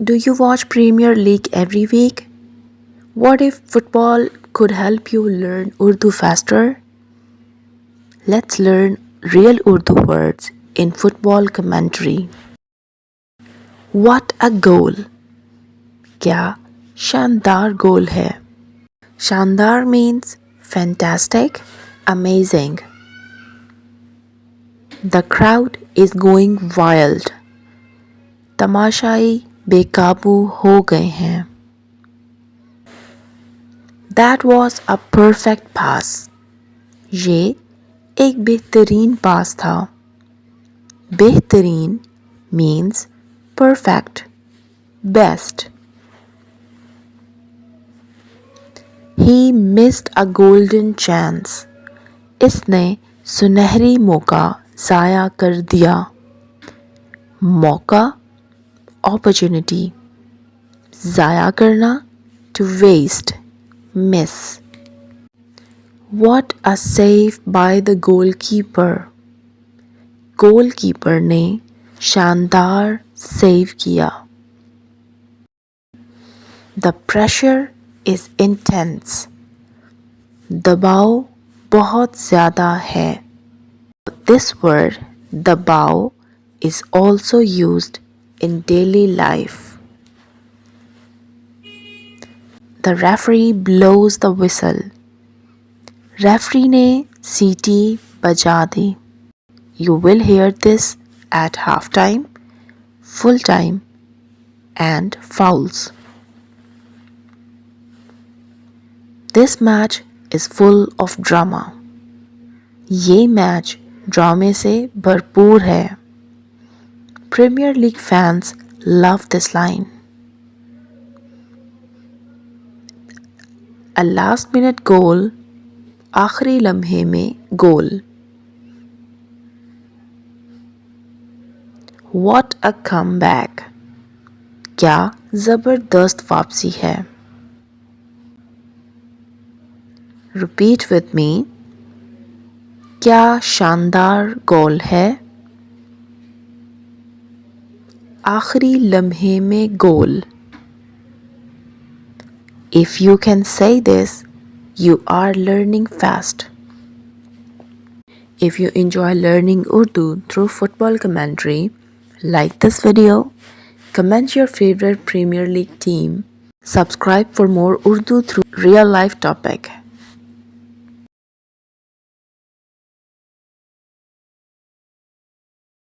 Do you watch Premier League every week? What if football could help you learn Urdu faster? Let's learn real Urdu words in football commentary. What a goal! क्या शानदार गोल है. शानदार means fantastic, amazing. The crowd is going wild. तमाशाई बेकाबू हो गए हैं. That was a perfect pass. ये एक बेहतरीन पास था. बेहतरीन means perfect, best. He missed a golden chance. इसने सुनहरी मौका ज़ाया कर दिया. मौका opportunity. ज़ाया करना to waste, miss. What a save by the goalkeeper. Goalkeeper ने शानदार सेव किया. The pressure is intense. दबाव बहुत ज़्यादा है. This word, दबाव, is also used in daily life. The referee blows the whistle. Referee ने सीटी बजा दी. You will hear this at halftime, full time, and fouls. This match is full of drama. ये match ड्रामे से भरपूर है. Premier League fans love this line. A last minute goal, आखिरी लम्हे में गोल. What a comeback! क्या ज़बरदस्त वापसी है. Repeat with me. क्या शानदार गोल है. आखिरी लम्हे में गोल. If you can say this, you are learning fast. If you enjoy learning Urdu through football commentary, like this video, comment your favorite Premier League team, subscribe for more Urdu through real life topic.